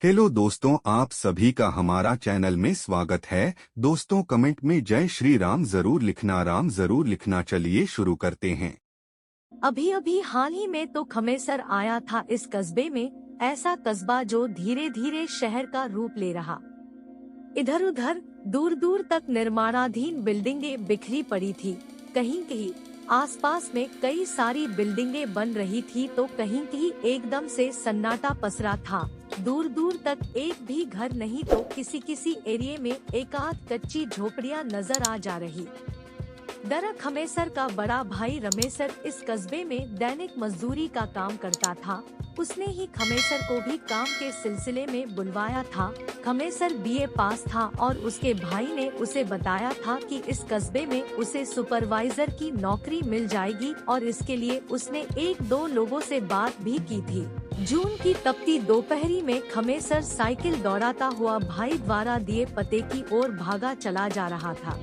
Hello दोस्तों, आप सभी का हमारा चैनल में स्वागत है। दोस्तों, कमेंट में जय श्री राम जरूर लिखना। चलिए शुरू करते हैं। अभी अभी हाल ही में तो खमेसर आया था इस कस्बे में। ऐसा कस्बा जो धीरे धीरे शहर का रूप ले रहा। इधर उधर दूर दूर तक निर्माणाधीन बिल्डिंगें बिखरी पड़ी थी। कहीं कहीं आसपास में कई सारी बिल्डिंगें बन रही थी तो कहीं कहीं एकदम से सन्नाटा पसरा था। दूर दूर तक एक भी घर नहीं तो किसी किसी एरिया में एक आध कच्ची झोपड़ियां नजर आ जा रही। दरअसल खमेसर का बड़ा भाई रमेसर इस कस्बे में दैनिक मजदूरी का काम करता था। उसने ही खमेसर को भी काम के सिलसिले में बुलवाया था। खमेसर बीए पास था और उसके भाई ने उसे बताया था कि इस कस्बे में उसे सुपरवाइजर की नौकरी मिल जाएगी और इसके लिए उसने एक दो लोगों से बात भी की थी। जून की तपती दोपहरी में खमेसर साइकिल दौड़ाता हुआ भाई द्वारा दिए पते की ओर भागा चला जा रहा था।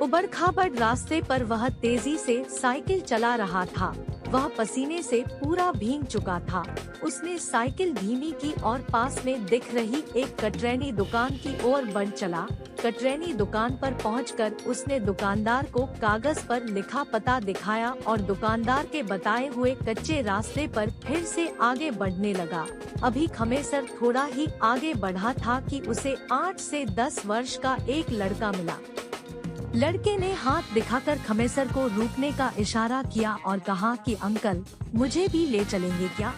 उबड़ खाबड़ रास्ते पर वह तेजी से साइकिल चला रहा था। वह पसीने से पूरा भीग चुका था। उसने साइकिल धीमी की और पास में दिख रही एक कटरैनी दुकान की ओर बढ़ चला। कटरैनी दुकान पर पहुंचकर उसने दुकानदार को कागज पर लिखा पता दिखाया और दुकानदार के बताए हुए कच्चे रास्ते पर फिर से आगे बढ़ने लगा। अभी खमेसर थोड़ा ही आगे बढ़ा था कि उसे 8 से 10 वर्ष का एक लड़का मिला। लड़के ने हाथ दिखाकर खमेसर को रुकने का इशारा किया और कहा कि अंकल, मुझे भी ले चलेंगे क्या?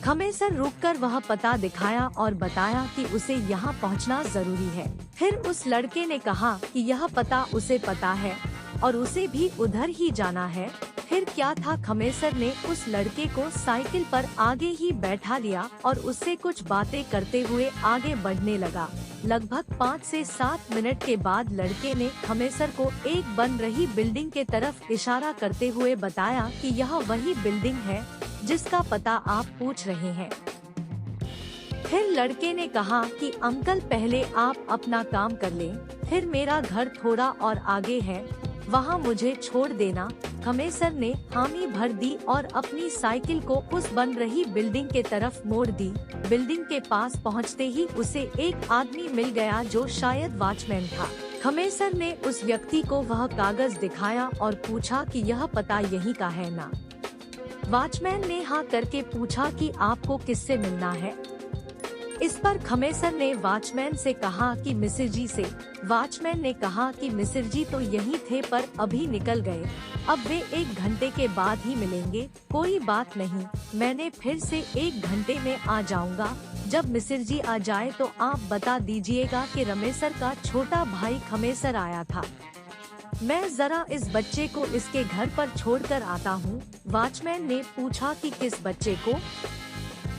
खमेसर रुककर वह पता दिखाया और बताया कि उसे यहाँ पहुँचना जरूरी है। फिर उस लड़के ने कहा कि यह पता उसे पता है और उसे भी उधर ही जाना है। फिर क्या था, खमेसर ने उस लड़के को साइकिल पर आगे ही बैठा लिया और उससे कुछ बातें करते हुए आगे बढ़ने लगा। लगभग 5 से 7 मिनट के बाद लड़के ने खमेसर को एक बन रही बिल्डिंग के तरफ इशारा करते हुए बताया कि यह वही बिल्डिंग है जिसका पता आप पूछ रहे हैं। फिर लड़के ने कहा कि अंकल, पहले आप अपना काम कर लें, फिर मेरा घर थोड़ा और आगे है, वहाँ मुझे छोड़ देना। खमेसर ने हामी भर दी और अपनी साइकिल को उस बन रही बिल्डिंग के तरफ मोड़ दी। बिल्डिंग के पास पहुँचते ही उसे एक आदमी मिल गया जो शायद वॉचमैन था। खमेसर ने उस व्यक्ति को वह कागज दिखाया और पूछा कि यह पता यहीं का है ना? वॉचमैन ने हाँ करके पूछा कि आपको किससे मिलना है? इस पर खमेसर ने वॉचमैन से कहा कि मिसिर जी से। वॉचमैन ने कहा कि मिसिर जी तो यहीं थे पर अभी निकल गए, अब वे 1 घंटे के बाद ही मिलेंगे। कोई बात नहीं, मैंने फिर से 1 घंटे में आ जाऊंगा। जब मिसिर जी आ जाए तो आप बता दीजिएगा कि रमेसर का छोटा भाई खमेसर आया था। मैं जरा इस बच्चे को इसके घर पर छोड़कर आता हूँ। वॉचमैन ने पूछा कि किस बच्चे को?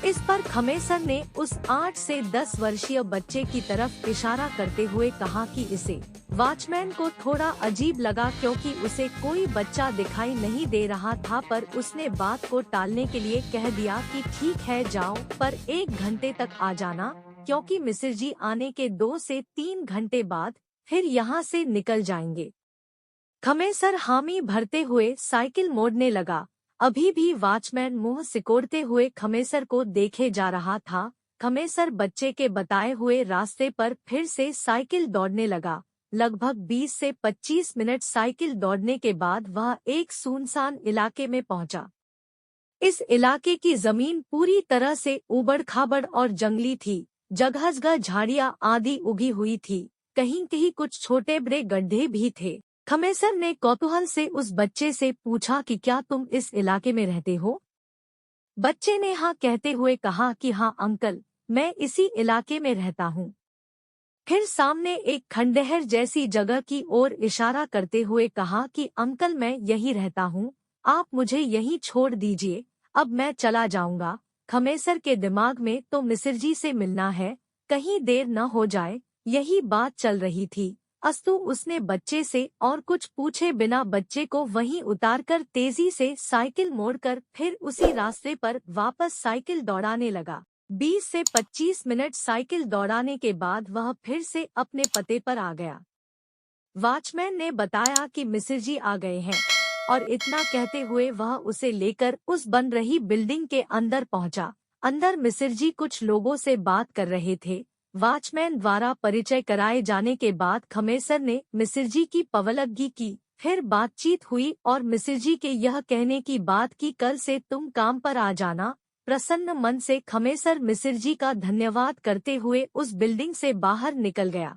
इस पर खमेसर ने उस 8 से 10 वर्षीय बच्चे की तरफ इशारा करते हुए कहा कि इसे। वॉचमैन को थोड़ा अजीब लगा क्योंकि उसे कोई बच्चा दिखाई नहीं दे रहा था, पर उसने बात को टालने के लिए कह दिया कि ठीक है जाओ, पर 1 घंटे तक आ जाना, क्योंकि मिसिर जी आने के 2 से 3 घंटे बाद फिर यहाँ से निकल जाएंगे। खमेसर हामी भरते हुए साइकिल मोड़ने लगा। अभी भी वॉचमैन मुंह सिकोड़ते हुए खमेसर को देखे जा रहा था। खमेसर बच्चे के बताए हुए रास्ते पर फिर से साइकिल दौड़ने लगा। लगभग 20 से 25 मिनट साइकिल दौड़ने के बाद वह एक सुनसान इलाके में पहुंचा। इस इलाके की जमीन पूरी तरह से ऊबड़ खाबड़ और जंगली थी। जगह जगह झाड़ियां आदि उगी हुई थी, कहीं कहीं कुछ छोटे बड़े गड्ढे भी थे। खमेसर ने कौतूहल से उस बच्चे से पूछा कि क्या तुम इस इलाके में रहते हो? बच्चे ने हाँ कहते हुए कहा कि हाँ अंकल, मैं इसी इलाके में रहता हूँ। फिर सामने एक खंडहर जैसी जगह की ओर इशारा करते हुए कहा कि अंकल, मैं यहीं रहता हूँ, आप मुझे यहीं छोड़ दीजिए, अब मैं चला जाऊंगा। खमेसर के दिमाग में तो मिसिर जी से मिलना है, कहीं देर न हो जाए, यही बात चल रही थी। अस्तु उसने बच्चे से और कुछ पूछे बिना बच्चे को वहीं उतारकर तेजी से साइकिल मोड़कर फिर उसी रास्ते पर वापस साइकिल दौड़ाने लगा। 20 से 25 मिनट साइकिल दौड़ाने के बाद वह फिर से अपने पते पर आ गया। वॉचमैन ने बताया कि मिसिर जी आ गए हैं और इतना कहते हुए वह उसे लेकर उस बन रही बिल्डिंग के अंदर पहुंचा। अंदर मिसिर जी कुछ लोगों से बात कर रहे थे। वॉचमैन द्वारा परिचय कराए जाने के बाद खमेसर ने मिसिर जी की पवलगी की। फिर बातचीत हुई और मिसिर जी के यह कहने की बात कि कल से तुम काम पर आ जाना। प्रसन्न मन से खमेसर मिसिर जी का धन्यवाद करते हुए उस बिल्डिंग से बाहर निकल गया।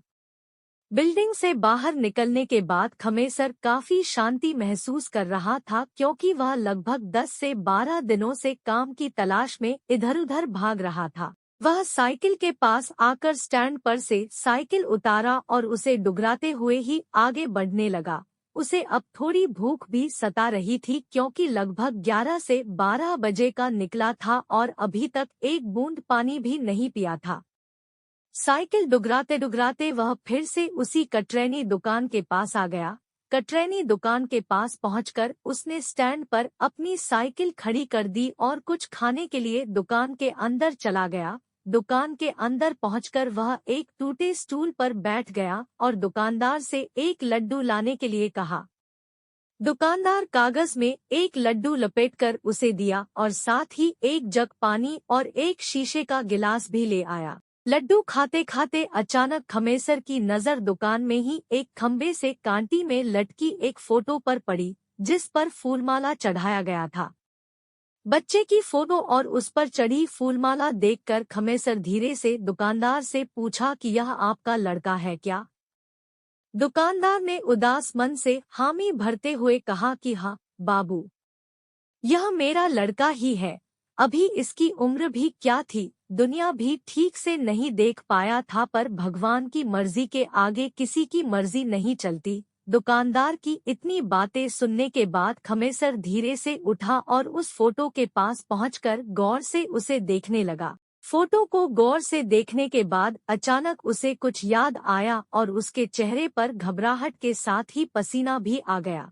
बिल्डिंग से बाहर निकलने के बाद खमेसर काफी शांति महसूस कर रहा था, क्योंकि वह लगभग 10 से 12 दिनों से काम की तलाश में इधर-उधर भाग रहा था। वह साइकिल के पास आकर स्टैंड पर से साइकिल उतारा और उसे डुगराते हुए ही आगे बढ़ने लगा। उसे अब थोड़ी भूख भी सता रही थी, क्योंकि लगभग 11 से 12 बजे का निकला था और अभी तक एक बूंद पानी भी नहीं पिया था। साइकिल डुगराते डुगराते वह फिर से उसी कटरैनी दुकान के पास आ गया। कटरैनी दुकान के पास पहुंचकर उसने स्टैंड पर अपनी साइकिल खड़ी कर दी और कुछ खाने के लिए दुकान के अंदर चला गया। दुकान के अंदर पहुंचकर वह एक टूटे स्टूल पर बैठ गया और दुकानदार से एक लड्डू लाने के लिए कहा। दुकानदार कागज में एक लड्डू लपेटकर उसे दिया और साथ ही एक जग पानी और एक शीशे का गिलास भी ले आया। लड्डू खाते खाते अचानक खमेसर की नजर दुकान में ही एक खंबे से कांटी में लटकी एक फोटो पर पड़ी, जिस पर फूलमाला चढ़ाया गया था। बच्चे की फोटो और उस पर चढ़ी फूलमाला देखकर खमेसर धीरे से दुकानदार से पूछा कि यह आपका लड़का है क्या? दुकानदार ने उदास मन से हामी भरते हुए कहा कि हाँ बाबू, यह मेरा लड़का ही है। अभी इसकी उम्र भी क्या थी, दुनिया भी ठीक से नहीं देख पाया था, पर भगवान की मर्जी के आगे किसी की मर्जी नहीं चलती। दुकानदार की इतनी बातें सुनने के बाद खमेसर धीरे से उठा और उस फोटो के पास पहुंचकर गौर से उसे देखने लगा। फोटो को गौर से देखने के बाद अचानक उसे कुछ याद आया और उसके चेहरे पर घबराहट के साथ ही पसीना भी आ गया।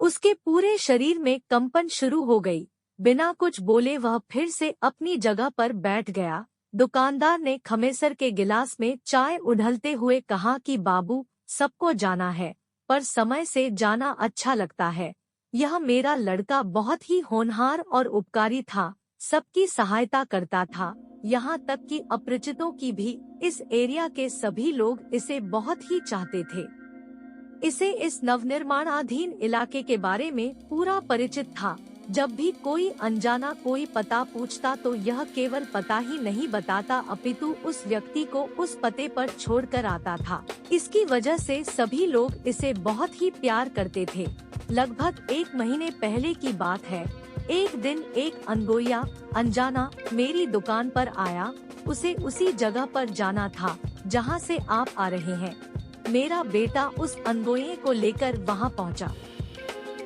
उसके पूरे शरीर में कंपन शुरू हो गई। बिना कुछ बोले वह फिर से अपनी जगह पर बैठ गया। दुकानदार ने खमेसर के गिलास में चाय उड़लते हुए कहा कि बाबू, सबको जाना है, पर समय से जाना अच्छा लगता है। यह मेरा लड़का बहुत ही होनहार और उपकारी था, सबकी सहायता करता था, यहाँ तक कि अपरिचितों की भी। इस एरिया के सभी लोग इसे बहुत ही चाहते थे। इसे इस नवनिर्माणाधीन इलाके के बारे में पूरा परिचित था। जब भी कोई अनजाना कोई पता पूछता तो यह केवल पता ही नहीं बताता, अपितु उस व्यक्ति को उस पते पर छोड़कर आता था। इसकी वजह से सभी लोग इसे बहुत ही प्यार करते थे। लगभग 1 महीने पहले की बात है। एक दिन एक अनगोया अनजाना मेरी दुकान पर आया। उसे उसी जगह पर जाना था जहां से आप आ रहे हैं। मेरा बेटा उस अनगोये को लेकर वहां पहुंचा।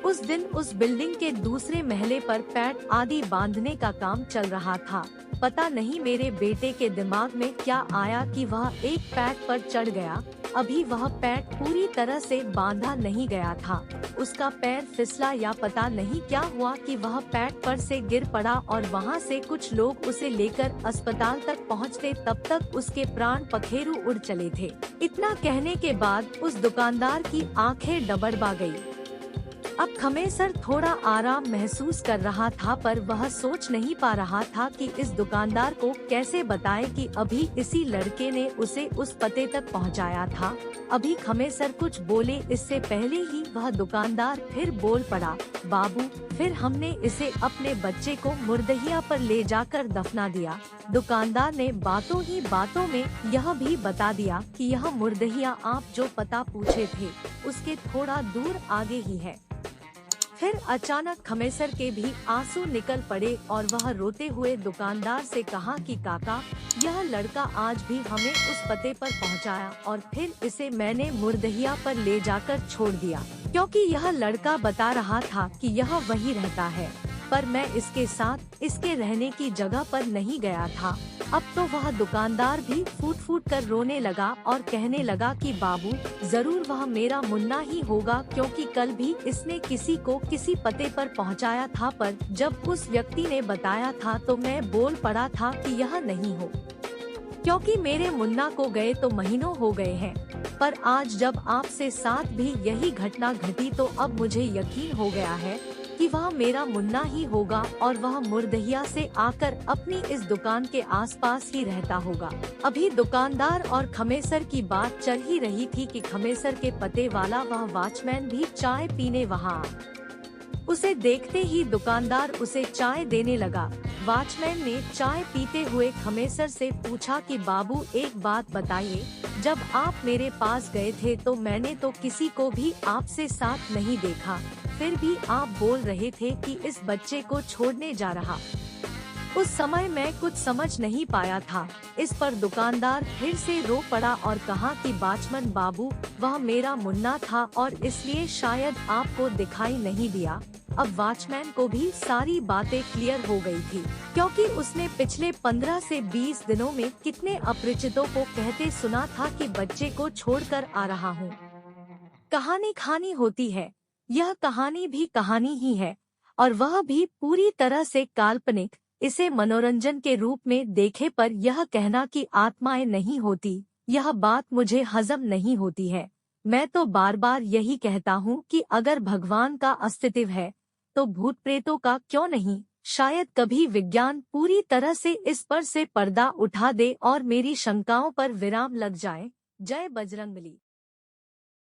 उस दिन उस बिल्डिंग के दूसरे महले पर पैट आदि बांधने का काम चल रहा था। पता नहीं मेरे बेटे के दिमाग में क्या आया कि वह एक पैट पर चढ़ गया। अभी वह पैट पूरी तरह से बांधा नहीं गया था। उसका पैर फिसला या पता नहीं क्या हुआ कि वह पैट पर से गिर पड़ा और वहां से कुछ लोग उसे लेकर अस्पताल तक पहुंचते, तब तक उसके प्राण पखेरु उड़ चले थे। इतना कहने के बाद उस दुकानदार की आंखें डबडबा गई। अब खमेसर थोड़ा आराम महसूस कर रहा था, पर वह सोच नहीं पा रहा था कि इस दुकानदार को कैसे बताए कि अभी इसी लड़के ने उसे उस पते तक पहुंचाया था। अभी खमेसर कुछ बोले इससे पहले ही वह दुकानदार फिर बोल पड़ा, बाबू, फिर हमने इसे अपने बच्चे को मुर्दहिया पर ले जाकर दफना दिया। दुकानदार ने बातों ही बातों में यह भी बता दिया कि यह मुर्दहिया आप जो पता पूछे थे उसके थोड़ा दूर आगे ही है। फिर अचानक खमेसर के भी आंसू निकल पड़े और वह रोते हुए दुकानदार से कहा कि काका, यह लड़का आज भी हमें उस पते पर पहुंचाया और फिर इसे मैंने मुर्दहिया पर ले जाकर छोड़ दिया, क्योंकि यह लड़का बता रहा था कि यह वही रहता है, पर मैं इसके साथ इसके रहने की जगह पर नहीं गया था। अब तो वह दुकानदार भी फूट फूट कर रोने लगा और कहने लगा कि बाबू, जरूर वह मेरा मुन्ना ही होगा, क्योंकि कल भी इसने किसी को किसी पते पर पहुंचाया था, पर जब उस व्यक्ति ने बताया था तो मैं बोल पड़ा था कि यह नहीं हो, क्योंकि मेरे मुन्ना को गए तो महीनों हो गए हैं। पर आज जब आपसे साथ भी यही घटना घटी तो अब मुझे यकीन हो गया है कि वह मेरा मुन्ना ही होगा और वह मुर्दहिया से आकर अपनी इस दुकान के आसपास ही रहता होगा। अभी दुकानदार और खमेसर की बात चल ही रही थी कि खमेसर के पते वाला वह वॉचमैन भी चाय पीने वहाँ उसे देखते ही दुकानदार उसे चाय देने लगा। वॉचमैन ने चाय पीते हुए खमेसर से पूछा कि बाबू एक बात बताइए, जब आप मेरे पास गए थे तो मैंने तो किसी को भी आपसे साथ नहीं देखा, फिर भी आप बोल रहे थे कि इस बच्चे को छोड़ने जा रहा। उस समय मैं कुछ समझ नहीं पाया था। इस पर दुकानदार फिर से रो पड़ा और कहा कि वॉचमैन बाबू, वह मेरा मुन्ना था और इसलिए शायद आपको दिखाई नहीं दिया। अब वॉचमैन को भी सारी बातें क्लियर हो गई थी, क्योंकि उसने पिछले 15 से 20 दिनों में कितने अपरिचितों को कहते सुना था कि बच्चे को छोड़कर आ रहा हूँ। कहानी कहानी होती है, यह कहानी भी कहानी ही है, और वह भी पूरी तरह से काल्पनिक। इसे मनोरंजन के रूप में देखे पर यह कहना कि आत्माएं नहीं होती, यह बात मुझे हजम नहीं होती है। मैं तो बार बार यही कहता हूँ कि अगर भगवान का अस्तित्व है तो भूत प्रेतों का क्यों नहीं। शायद कभी विज्ञान पूरी तरह से इस पर से पर्दा उठा दे और मेरी शंकाओं पर विराम लग जाए। जय बजरंगबली।